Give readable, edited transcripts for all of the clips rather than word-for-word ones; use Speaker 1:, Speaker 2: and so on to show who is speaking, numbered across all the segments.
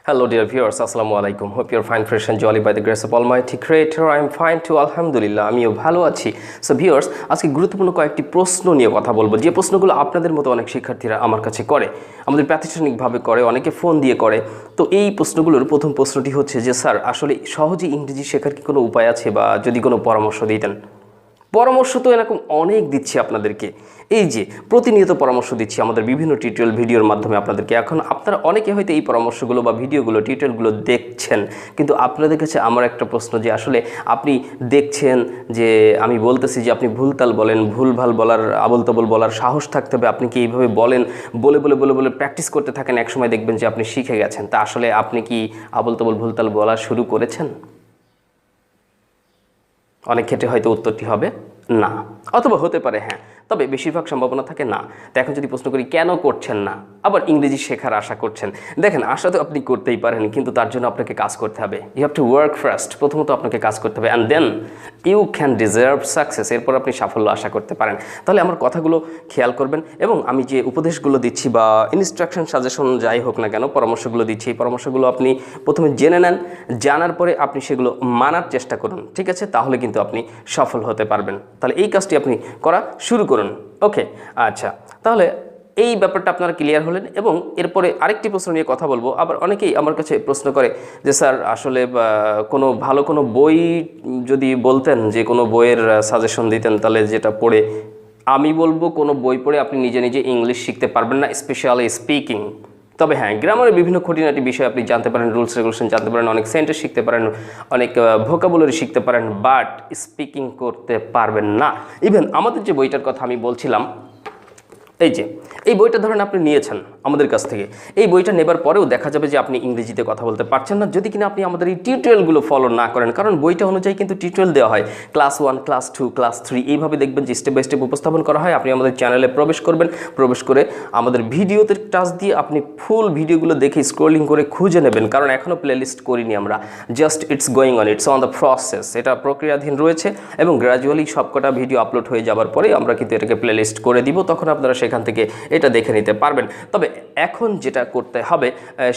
Speaker 1: Hello dear viewers, Assalamu alaikum. Hope you're fine, fresh and jolly by the grace of Almighty Creator. I'm fine too, Alhamdulillah. আমিও ভালো আছি। So viewers, আজকে গুরুত্বপূর্ণ কয়েকটি প্রশ্ন নিয়ে কথা বলবো, যে প্রশ্নগুলো আপনাদের মতো অনেক শিক্ষার্থীরা আমার কাছে করে, আমাদের প্রাতিষ্ঠানিকভাবে করে, অনেকে ফোন দিয়ে করে। তো এই প্রশ্নগুলোর প্রথম প্রশ্নটি হচ্ছে যে স্যার আসলে সহজে ইংরেজি শেখার কি কোনো উপায় আছে, বা যদি কোনো পরামর্শ দিতেন। পরামর্শ তো এরকম অনেক দিচ্ছি আপনাদেরকে, এই যে প্রতিনিয়ত পরামর্শ দিচ্ছি আমাদের বিভিন্ন টিউটোরিয়াল ভিডিওর মাধ্যমে আপনাদেরকে। এখন আপনারা অনেকে হয়তো এই পরামর্শগুলো বা ভিডিওগুলো টিউটোরিয়ালগুলো দেখছেন, কিন্তু আপনাদের কাছে আমার একটা প্রশ্ন যে আসলে আপনি দেখছেন যে আমি বলতেছি যে আপনি ভুলতাল বলেন, ভুলভাল বলার, আবল তাবল বলার সাহস থাকতে হবে, আপনি কি এইভাবে বলেন, বলে বলে বলে বলে প্র্যাকটিস করতে থাকেন, একসময় দেখবেন যে আপনি শিখে গেছেন। তা আসলে আপনি কি আবল তাবল ভুলতাল বলা শুরু করেছেন? অনেক ক্ষেত্রে হয়তো উত্তরটি হবে না, অথবা হতে পারে হ্যাঁ, তবে বেশিরভাগ সম্ভাবনা থাকে না। তো এখন যদি প্রশ্ন করি কেন করছেন না, আবার ইংরেজি শেখার আশা করছেন, দেখেন আশা তো আপনি করতেই পারেন, কিন্তু তার জন্য আপনাকে কাজ করতে হবে। You have to work first, প্রথমত আপনাকে কাজ করতে হবে, and then you can deserve success, এরপর আপনি সাফল্য আশা করতে পারেন। তাহলে আমার কথাগুলো খেয়াল করবেন, এবং আমি যে উপদেশগুলো দিচ্ছি বা ইনস্ট্রাকশন, সাজেশন যাই হোক না কেন, পরামর্শগুলো দিচ্ছি, এই পরামর্শগুলো আপনি প্রথমে জেনে নেন, জানার পরে আপনি সেগুলো মানার চেষ্টা করুন, ঠিক আছে? তাহলে কিন্তু আপনি সফল হতে পারবেন। তাহলে এই কাজটি আপনি করা শুরু করুন। ওকে, আচ্ছা, তাহলে এই ব্যাপারটা আপনারা ক্লিয়ার হলেন। এবং এরপরে আরেকটি প্রশ্ন নিয়ে কথা বলবো। আবার অনেকেই আমার কাছে প্রশ্ন করে যে স্যার আসলে কোনো ভালো কোনো বই যদি বলতেন, যে কোনো বইয়ের সাজেশন দিতেন, তাহলে যেটা পড়ে, আমি বলবো কোনো বই পড়ে আপনি নিজে নিজে ইংলিশ শিখতে পারবেন না, স্পেশালি স্পিকিং। তবে হ্যাঁ, গ্রামারের বিভিন্ন খুঁটিনাটি বিষয় আপনি জানতে পারেন, রুলস রেগুলেশন জানতে পারেন, অনেক সেন্টেন্স শিখতে পারেন, অনেক ভোকাবুলারি শিখতে পারেন, বাট স্পিকিং করতে পারবেন না। ইভেন আমাদের যে বইটার কথা আমি বলছিলাম, এই যে এই বইটা ধরেন আপনি নিয়েছেন আমাদের কাছ থেকে, এই বইটা নেবার পরেও দেখা যাবে যে আপনি ইংরেজিতে কথা বলতে পারছেন না, যদি কিনা আপনি আমাদের এই টিউটোরিয়ালগুলো ফলো না করেন। কারণ বইটা অনুযায়ী কিন্তু টিউটোরিয়াল দেওয়া হয়, ক্লাস 1, ক্লাস 2, ক্লাস 3, এইভাবে দেখবেন যে স্টেপ বাই স্টেপ উপস্থাপন করা হয়। আপনি আমাদের চ্যানেলে প্রবেশ করবেন, প্রবেশ করে আমাদের ভিডিওতে টাচ দিয়ে আপনি ফুল ভিডিওগুলো দেখে স্ক্রলিং করে খুঁজে নেবেন, কারণ এখনও প্লেলিস্ট করিনি আমরা, just it's going on, it's on the process, এটা প্রক্রিয়াধীন রয়েছে, এবং গ্র্যাজুয়ালি সবকটা ভিডিও আপলোড হয়ে যাওয়ার পরে আমরা কিন্তু এটাকে প্লেলিস্ট করে দিব, তখন আপনারা সেখান থেকে এটা দেখে নিতে পারবেন। তবে এখন যেটা করতে হবে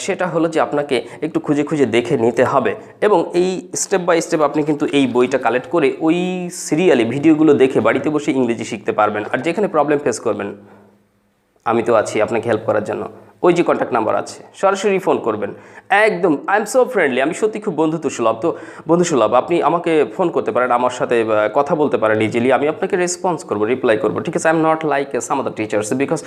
Speaker 1: সেটা হলো যে আপনাকে একটু খুঁজে খুঁজে দেখে নিতে হবে, এবং এই স্টেপ বাই স্টেপ আপনি কিন্তু এই বইটা কালেক্ট করে ওই সিরিয়ালি ভিডিওগুলো দেখে বাড়িতে বসে ইংরেজি শিখতে পারবেন। আর যেখানে প্রবলেম ফেস করবেন, আমি তো আছি আপনাকে হেল্প করার জন্য। ওই যে কন্ট্যাক্ট নাম্বার আছে, সরাসরি ফোন করবেন, একদম আই এম সো ফ্রেন্ডলি, আমি সত্যি খুব বন্ধুসুলভ। তো বন্ধুসুলভ আপনি আমাকে ফোন করতে পারেন, আমার সাথে কথা বলতে পারেন ইজিলি, আমি আপনাকে রেসপন্স করবো, রিপ্লাই করবো, ঠিক আছে? I am not like some other teachers, because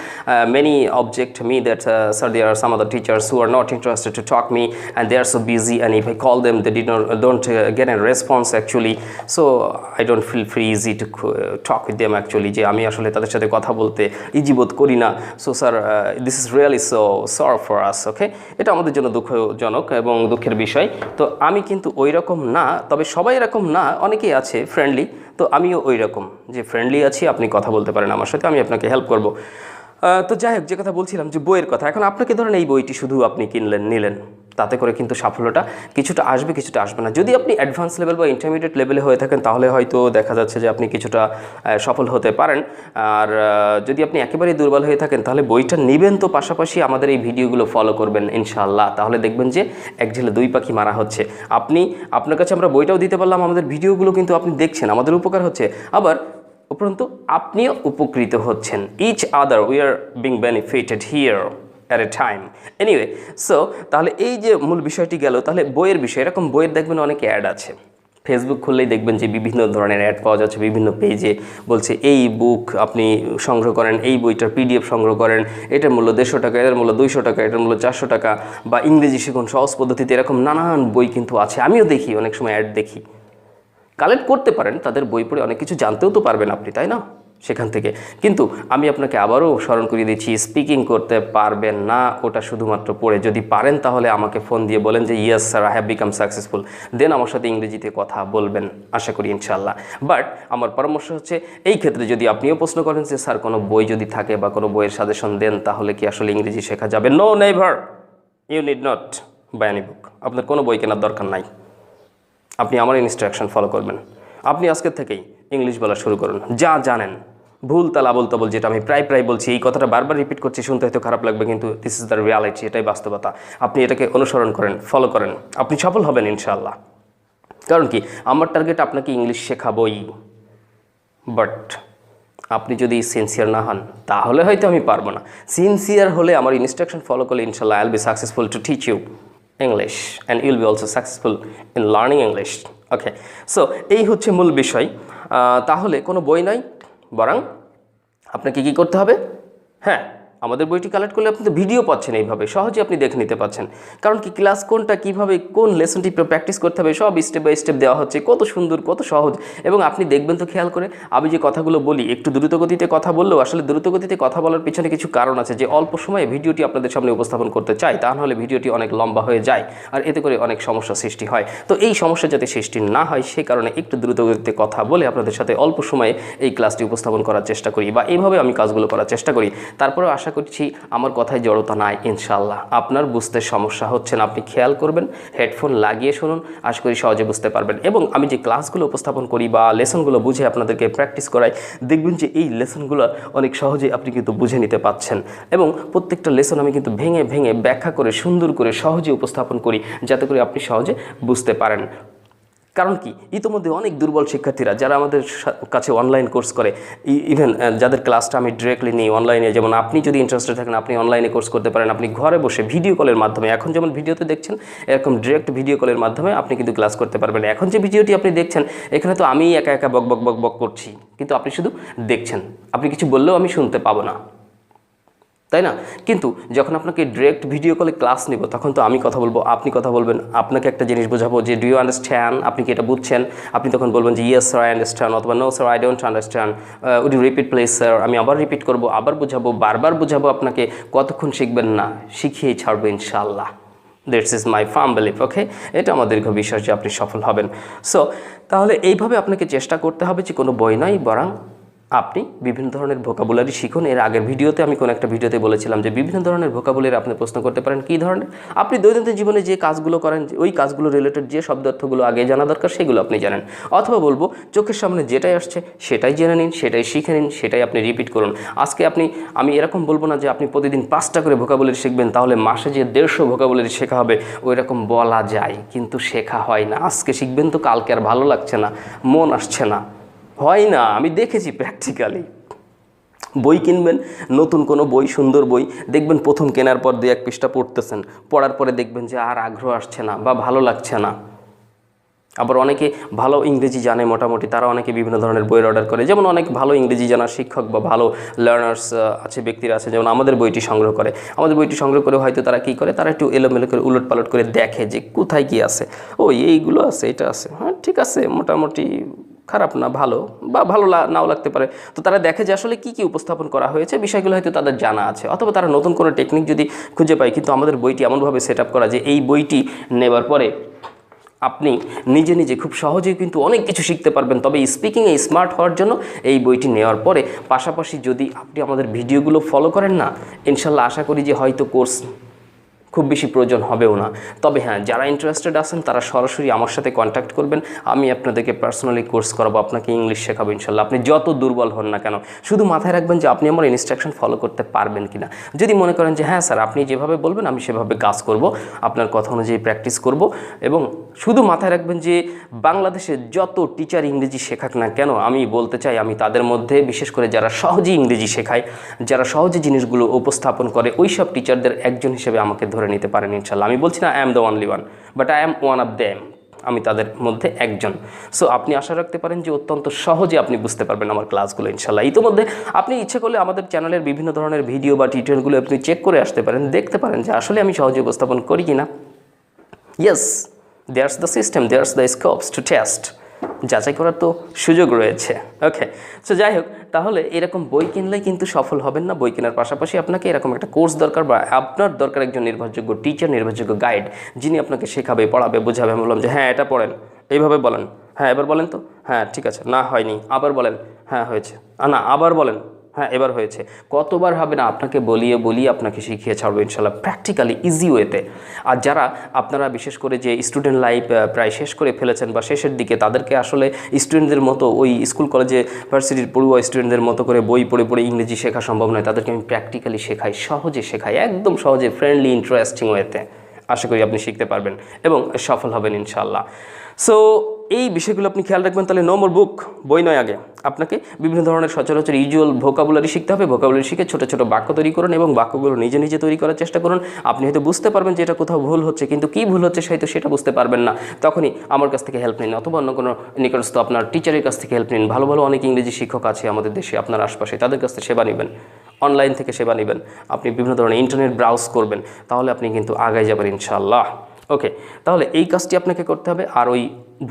Speaker 1: many object me that sir there are some other teachers who are not interested to talk me, and they are so busy, and if I call them they don't get a response actually, so I don't feel free easy to talk with them actually, যে আমি আসলে তাদের সাথে কথা বলতে easy বোধ করি না। So sir this is really so sorry for us, okay? এটা আমাদের জন্য দুঃখজনক এবং দুঃখের বিষয়। তো আমি কিন্তু ওই রকম না, তবে সবাই এরকম না, অনেকেই আছে ফ্রেন্ডলি, তো আমিও ওই রকম যে ফ্রেন্ডলি আছি, আপনি কথা বলতে পারেন আমার সাথে, আমি আপনাকে হেল্প করব। তো যাই হোক, যে কথা বলছিলাম যে বইয়ের কথা, এখন আপনাকে ধরেন এই বইটি শুধু আপনি নিলেন, তাতে করে কিন্তু সাফল্যটা কিছুটা আসবে, কিছুটা আসবে না। যদি আপনি অ্যাডভান্স লেভেল বা ইন্টারমিডিয়েট লেভেলে হয়ে থাকেন, তাহলে হয়তো দেখা যাচ্ছে যে আপনি কিছুটা সফল হতে পারেন। আর যদি আপনি একেবারেই দুর্বল হয়ে থাকেন, তাহলে বইটা নেবেন, তো পাশাপাশি আমাদের এই ভিডিওগুলো ফলো করবেন ইনশাআল্লাহ, তাহলে দেখবেন যে এক ঢিলে দুই পাখি মারা হচ্ছে। আপনার কাছে আমরা বইটাও দিতে পারলাম, আমাদের ভিডিওগুলো কিন্তু আপনি দেখছেন, আমাদের উপকার হচ্ছে, আবার উপরন্তু আপনিও উপকৃত হচ্ছেন। Each other we are being benefited here at a time. Anyway, so তাহলে এই যে মূল বিষয়টি গেল, তাহলে বইয়ের বিষয়, এরকম বইয়ের দেখবেন অনেক অ্যাড আছে, ফেসবুক খুললেই দেখবেন যে বিভিন্ন ধরনের অ্যাড পাওয়া যাচ্ছে, বিভিন্ন পেজে বলছে এই বুক আপনি সংগ্রহ করেন, এই বইটার PDF সংগ্রহ করেন, এটার মূল্য 150 টাকা, এটার মূল্য 200 টাকা, এটার মূল্য 400 টাকা, বা ইংরেজি শিখুন সহজ পদ্ধতিতে, এরকম নানান বই কিন্তু আছে। আমিও দেখি, অনেক সময় অ্যাড দেখি, কালেক্ট করতে পারেন, তাদের বই পড়ে অনেক কিছু জানতেও তো পারবেন আপনি, তাই না? সেখান থেকে কিন্তু আমি আপনাকে আবারও স্মরণ করিয়ে দিচ্ছি, স্পিকিং করতে পারবেন না ওটা শুধুমাত্র পড়ে। যদি পারেন তাহলে আমাকে ফোন দিয়ে বলেন যে yes sir I have become successful, then আমার সাথে ইংরেজিতে কথা বলবেন, আশা করি ইনশাআল্লাহ। বাট আমার পরামর্শ হচ্ছে, এই ক্ষেত্রে যদি আপনিও প্রশ্ন করেন যে স্যার কোনো বই যদি থাকে বা কোনো বইয়ের সাজেশন দেন, তাহলে কি আসলে ইংরেজি শেখা যাবে? No, never, you need not buy any book. আপনার কোনো বই কেনার দরকার নাই, আপনি আমার ইনস্ট্রাকশন ফলো করবেন, আপনি আজকের থেকেই ইংলিশ বলা শুরু করুন, যা জানেন ভুল তাল আবল তাবল, যেটা আমি প্রায় প্রায় বলছি, এই কথাটা বারবার রিপিট করছি, শুনতে হয়তো খারাপ লাগবে, কিন্তু দিস ইজ দ্য রিয়ালিটি, এটাই বাস্তবতা। আপনি এটাকে অনুসরণ করেন, ফলো করেন, আপনি সফল হবেন ইনশাআল্লাহ। কারণ কি, আমার টার্গেট আপনাকে ইংলিশ শেখাবই, বাট আপনি যদি সিনসিয়ার না হন তাহলে হয়তো আমি পারবো না। সিনসিয়ার হলে আমার ইনস্ট্রাকশন ফলো করলে ইনশাআল্লাহ I will be successful to teach you English and you will be also successful in learning English. Okay, so এই হচ্ছে মূল বিষয়। তাহলে কোনো বই নাই, বরং আপনাকে কী করতে হবে? হ্যাঁ, আমাদের বইটি কালেক্ট করলে আপনি তো ভিডিও পাচ্ছেন, এইভাবে সহজে আপনি দেখে নিতে পাচ্ছেন। কারণ কি, ক্লাস কোনটা কীভাবে কোন লেসনটি প্র্যাকটিস করতে হবে সব স্টেপ বাই স্টেপ দেওয়া হচ্ছে, কত সুন্দর, কত সহজ। এবং আপনি দেখবেন তো খেয়াল করে, আমি যে কথাগুলো বলি একটু দ্রুতগতিতে কথা বললেও আসলে দ্রুতগতিতে কথা বলার পিছনে কিছু কারণ আছে, যে অল্প সময়ে ভিডিওটি আপনাদের সামনে উপস্থাপন করতে চাই, তা নাহলে ভিডিওটি অনেক লম্বা হয়ে যায় আর এতে করে অনেক সমস্যা সৃষ্টি হয়। তো এই সমস্যা যাতে সৃষ্টি না হয় সেই কারণে একটু দ্রুতগতিতে কথা বলে আপনাদের সাথে অল্প সময়ে এই ক্লাসটি উপস্থাপন করার চেষ্টা করি, বা এইভাবে আমি কাজগুলো করার চেষ্টা করি। তারপরেও আশা করছি আমার কথায় জড়তা নাই ইনশাআল্লাহ। আপনার বুঝতে সমস্যা হচ্ছে না, আপনি খেয়াল করবেন, হেডফোন লাগিয়ে শুনুন, আশা করি সহজে বুঝতে পারবেন। এবং আমি যে ক্লাসগুলো উপস্থাপন করি বা লেসনগুলো বুঝে আপনাদেরকে প্র্যাকটিস করাই, দেখবেন যে এই লেসনগুলো অনেক সহজে আপনি কিন্তু বুঝে নিতে পাচ্ছেন। এবং প্রত্যেকটা লেসন আমি কিন্তু ভেঙে ভেঙে ব্যাখ্যা করে সুন্দর করে সহজে উপস্থাপন করি, যাতে করে আপনি সহজে বুঝতে পারেন। কারণ কি, ইতিমধ্যে অনেক দুর্বল শিক্ষার্থীরা যারা আমাদের কাছে অনলাইন কোর্স করে, ইভেন যাদের ক্লাসটা আমি ডিরেক্টলি নিই অনলাইনে, যেমন আপনি যদি ইন্টারেস্টেড থাকেন আপনি অনলাইনে কোর্স করতে পারেন, আপনি ঘরে বসে ভিডিও কলের মাধ্যমে, এখন যেমন ভিডিওতে দেখছেন এরকম ডিরেক্ট ভিডিও কলের মাধ্যমে আপনি কিন্তু ক্লাস করতে পারবেন। এখন যে ভিডিওটি আপনি দেখছেন, এখানে তো আমি একা একা বক বক বক বক করছি, কিন্তু আপনি শুধু দেখছেন, আপনি কিছু বললেও আমি শুনতে পাবো না, তাই না? কিন্তু যখন আপনাকে ডিরেক্ট ভিডিও কলে ক্লাস নিব, তখন তো আমি কথা বলবো, আপনি কথা বলবেন, আপনাকে একটা জিনিস বোঝাবো যে ডু ইউ আন্ডারস্ট্যান্ড, আপনি কি এটা বুঝছেন? আপনি তখন বলবেন যে ইয়েস স্যার আই আন্ডারস্ট্যান্ড, অথবা no sir I don't understand, would you repeat please sir. আমি আবার রিপিট করবো, আবার বোঝাবো, বারবার বোঝাবো আপনাকে, কতক্ষণ শিখবেন না, শিখিয়েই ছাড়বো ইনশাআল্লাহ। That's is my firm belief. Okay, এটা আমার দীর্ঘ বিশ্বাস যে আপনি সফল হবেন। সো তাহলে এইভাবে আপনাকে চেষ্টা করতে হবে যে কোনো বই নয়, বরং আপনি বিভিন্ন ধরনের ভোকাবুলারি শিখুন। এর আগের ভিডিওতে আমি কোনো একটা ভিডিওতে বলেছিলাম যে বিভিন্ন ধরনের ভোকাবুলারি আপনি প্রশ্ন করতে পারেন। কী ধরনের? আপনি দৈনন্দিন জীবনে যে কাজগুলো করেন, ওই কাজগুলো রিলেটেড যে শব্দার্থগুলো আগে জানা দরকার সেগুলো আপনি জানেন। অথবা বলবো, চোখের সামনে যেটাই আসছে সেটাই জেনে নিন, সেটাই শিখে নিন, সেটাই আপনি রিপিট করুন। আজকে আমি এরকম বলবো না যে আপনি প্রতিদিন 5টা করে ভোকাবুলারি শিখবেন, তাহলে মাসে যে 150 ভোকাবুলারি শেখা হবে, ওই রকম বলা যায়, কিন্তু শেখা হয় না। আজকে শিখবেন তো কালকে আর ভালো লাগছে না, মন আসছে না, হয় না। আমি দেখেছি প্র্যাকটিক্যালি। বই কিনবেন, নতুন কোনো বই, সুন্দর বই, দেখবেন প্রথম কেনার পর 2-1 পৃষ্ঠা পড়তেছেন, পড়ার পরে দেখবেন যে আর আগ্রহ আসছে না বা ভালো লাগছে না। আবার অনেকে ভালো ইংরেজি জানে মোটামুটি, তারা অনেকে বিভিন্ন ধরনের বইয়ের অর্ডার করে, যেমন অনেক ভালো ইংরেজি জানা শিক্ষক বা ভালো লার্নার্স আছে, ব্যক্তিরা আছে, যেমন আমাদের বইটি সংগ্রহ করে। আমাদের বইটি সংগ্রহ করে হয়তো তারা কী করে, তারা একটু এলোমেলো করে উলট পালট করে দেখে যে কোথায় কী আছে, ও এইগুলো আছে, এটা আছে, হ্যাঁ ঠিক আছে, মোটামুটি খারাপ না, ভালো বা ভালো নাও লাগতে পারে। তো তারা দেখে যে আসলে কী কী উপস্থাপন করা হয়েছে, বিষয়গুলো হয়তো তাদের জানা আছে, অথবা তারা নতুন কোনো টেকনিক যদি খুঁজে পায়। কিন্তু আমাদের বইটি এমনভাবে সেট আপ করা যে এই বইটি নেবার পরে আপনি নিজে নিজে খুব সহজেই কিন্তু অনেক কিছু শিখতে পারবেন। তবে স্পিকিংয়ে স্মার্ট হওয়ার জন্য এই বইটি নেওয়ার পরে পাশাপাশি যদি আপনি আমাদের ভিডিওগুলো ফলো করেন না, ইনশাল্লাহ আশা করি যে হয়তো কোর্স খুব বেশি প্রয়োজন হবেও না। তবে হ্যাঁ, যারা ইন্টারেস্টেড আছেন তারা সরাসরি আমার সাথে কন্ট্যাক্ট করবেন, আমি আপনাদেরকে পার্সোনালি কোর্স করাবো, আপনাকে ইংলিশ শেখাবো ইনশাল্লাহ। আপনি যত দুর্বল হন না কেন, শুধু মাথায় রাখবেন যে আপনি আমার ইনস্ট্রাকশন ফলো করতে পারবেন কিনা। যদি মনে করেন যে হ্যাঁ স্যার আপনি যেভাবে বলবেন আমি সেভাবে কাজ করব, আপনার কথা অনুযায়ী প্র্যাকটিস করব। এবং শুধু মাথায় রাখবেন যে বাংলাদেশে যত টিচার ইংরেজি শেখাক না কেন, আমি বলতে চাই আমি তাদের মধ্যে বিশেষ করে যারা সহজে ইংরেজি শেখায়, যারা সহজে জিনিসগুলো উপস্থাপন করে, ওই সব টিচারদের একজন হিসেবে আমাকে ধরে নিতে পারেন ইনশাল্লাহ। আমি বলছি না I am the only one, but I am one of them, আমি তাদের মধ্যে একজন। সো আপনি আশা রাখতে পারেন যে অত্যন্ত সহজে আপনি বুঝতে পারবেন আমার ক্লাসগুলো ইনশাল্লাহ। ইতিমধ্যে আপনি ইচ্ছে করলে আমাদের চ্যানেলের বিভিন্ন ধরনের ভিডিও বা টিউটোরিয়ালগুলো আপনি চেক করে আসতে পারেন, দেখতে পারেন যে আসলে আমি সহজে উপস্থাপন করি কিনা। Yes, there's the system, there's the scopes to test, যাচাই করার তো সুযোগ রয়েছে। ওকে, সো যাই হোক, তাহলে এরকম বই কিনলেই কিন্তু সফল হবেন না। বই কেনার পাশাপাশি আপনাকে এরকম একটা কোর্স দরকার, বা আপনার দরকার একজন নির্ভরযোগ্য টিচার, নির্ভরযোগ্য গাইড, যিনি আপনাকে শেখাবে, পড়াবে, বোঝাবে। আমি বললাম যে হ্যাঁ এটা পড়েন, এইভাবে বলেন, হ্যাঁ এবার বলেন তো, হ্যাঁ ঠিক আছে, না হয়নি, আবার বলেন, হ্যাঁ হয়েছে, না আবার বলেন, হ্যাঁ এবার হয়েছে, কতবার হবে না আপনাকে বলিয়ে বলিয়ে আপনাকে শিখিয়ে ছাড়বো ইনশাল্লাহ প্র্যাকটিক্যালি ইজি ওয়েতে। আর যারা আপনারা বিশেষ করে যে স্টুডেন্ট লাইফ প্রায় শেষ করে ফেলেছেন বা শেষের দিকে, তাদেরকে আসলে স্টুডেন্টদের মতো ওই স্কুল কলেজে ভার্সিটির পড়ুয়া স্টুডেন্টদের মতো করে বই পড়ে পড়ে ইংরেজি শেখা সম্ভব নয়। তাদেরকে আমি প্র্যাকটিক্যালি শেখাই, সহজে শেখাই, একদম সহজে, ফ্রেন্ডলি, ইন্টারেস্টিং ওয়েতে। আশা করি আপনি শিখতে পারবেন এবং সফল হবেন ইনশাআল্লাহ। সো এই বিষয়গুলো আপনি খেয়াল রাখবেন। তাহলে নো মোর বুক, বই নয়, আগে আপনাকে বিভিন্ন ধরনের সচরাচর ইউজুয়াল ভোকাবুলারি শিখতে হবে। ভোকাবুলারি শিখে ছোটো ছোটো বাক্য তৈরি করুন এবং বাক্যগুলো নিজে নিজে তৈরি করার চেষ্টা করুন। আপনি হয়তো বুঝতে পারবেন যে এটা কোথাও ভুল হচ্ছে, কিন্তু কী ভুল হচ্ছে হয়তো সেটা বুঝতে পারবেন না। তখনই আমার কাছ থেকে হেল্প নিন, অথবা অন্য কোনো নিকটস্থ আপনার টিচারের কাছ থেকে হেল্প নিন। ভালো ভালো অনেক ইংরেজি শিক্ষক আছে আমাদের দেশে, আপনার আশপাশে, তাদের কাছ থেকে সেবা নেবেন, অনলাইন থেকে সেবা নেবেন, আপনি বিভিন্ন ধরনের ইন্টারনেট ব্রাউজ করবেন, তাহলে আপনি কিন্তু আগায় যাবেন ইনশাআল্লাহ। ওকে, তাহলে এই কাজটি আপনাকে করতে হবে। আর ওই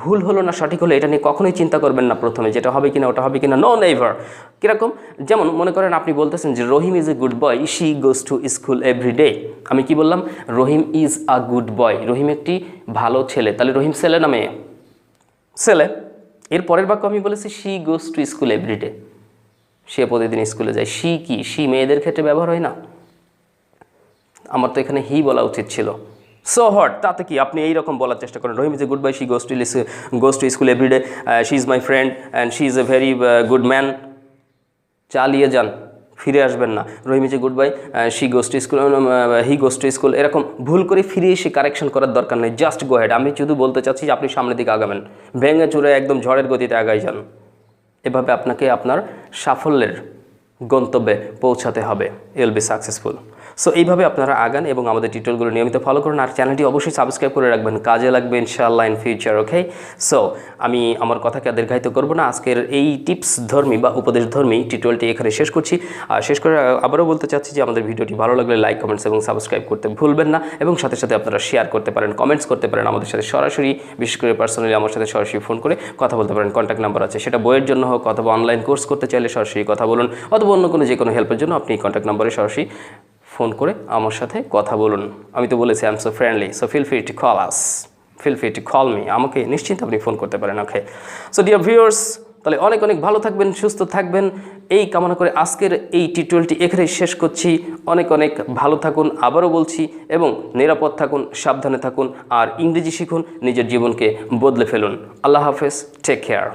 Speaker 1: ভুল হলো না সঠিক হলো এটা নিয়ে কখনোই চিন্তা করবেন না প্রথমে, যেটা হবে কিনা ওটা হবে কিনা, নো নেভার। কীরকম, যেমন মনে করেন আপনি বলতেছেন যে Rahim is a good boy, she goes to school every day. আমি কি বললাম, রহিম ইজ আ গুড বয়, রহিম একটি ভালো ছেলে। তাহলে রহিম ছেলে না মেয়ে? ছেলে। এর পরের বাক্য আমি বলেছি she goes to school every day, সে প্রতিদিন স্কুলে যায়। শি কি, শি মেয়েদের ক্ষেত্রে ব্যবহার হয় না? আমার তো এখানে হি বলা উচিত ছিল। সো হট, তাতে কি, আপনি এইরকম বলার চেষ্টা করেন, Rahim is a good boy, she goes to school everyday, she is my friend and she is a very good man. চালিয়ে যান, ফিরে আসবেন না। Rahim is a good boy, she goes to school, he goes to school, এরকম ভুল করে ফিরে এসে কারেকশন করার দরকার নেই। Just go head. আমি শুধু বলতে চাচ্ছি যে আপনি সামনের দিকে আগাবেন, ভেঙে চুরে একদম ঝড়ের গতিতে আগাই যান। এভাবে আপনাকে আপনার সাফল্যের গন্তব্যে পৌঁছাতে হবে, you will be successful. So এইভাবে আপনারা আগান এবং আমাদের টিউটোরিয়ালগুলো নিয়মিত ফলো করুন। আর চ্যানেলটি অবশ্যই সাবস্ক্রাইব করে রাখবেন, কাজে লাগবে ইনশাআল্লাহ ইন ফিউচার। ওকে, সো আমি আমার কথাকে আর দীর্ঘায়িত করব না। আজকের এই টিপস ধর্মী বা উপদেশ ধর্মী টিউটোরিয়ালটি এখানে শেষ করছি। আর শেষ করে আবারও বলতে চাচ্ছি যে আমাদের ভিডিওটি ভালো লাগলে লাইক, কমেন্টস এবং সাবস্ক্রাইব করতে ভুলবেন না। এবং সাথে সাথে আপনারা শেয়ার করতে পারেন, কমেন্টস করতে পারেন, আমাদের সাথে সরাসরি, বিশেষ করে পার্সোনালি আমার সাথে সরাসরি ফোন করে কথা বলতে পারেন। কন্ট্যাক্ট নাম্বার আছে, সেটা বইয়ের জন্য হোক অথবা অনলাইন কোর্স করতে চাইলে সরাসরি কথা বলুন, অথবা অন্য কোনো যে কোনো হেল্পের জন্য আপনি কন্ট্যাক্ট নাম্বারে সরাসরি ফোন করে আমার সাথে কথা বলুন। আমি তো বলেছি I am so friendly, so feel free to call us, feel free to call me. আমাকে নিশ্চিন্ত আপনি ফোন করতে পারেন। ওকে, সো ডিয়ার ভিউয়ার্স, তাহলে অনেক অনেক ভালো থাকবেন, সুস্থ থাকবেন, এই কামনা করে আজকের এই টিউটোরিয়ালটি এখানেই শেষ করছি। অনেক অনেক ভালো থাকুন, আবারও বলছি, এবং নিরাপদ থাকুন, সাবধানে থাকুন, আর ইংরেজি শিখুন, নিজের জীবনকে বদলে ফেলুন। আল্লাহ হাফেজ, টেক কেয়ার।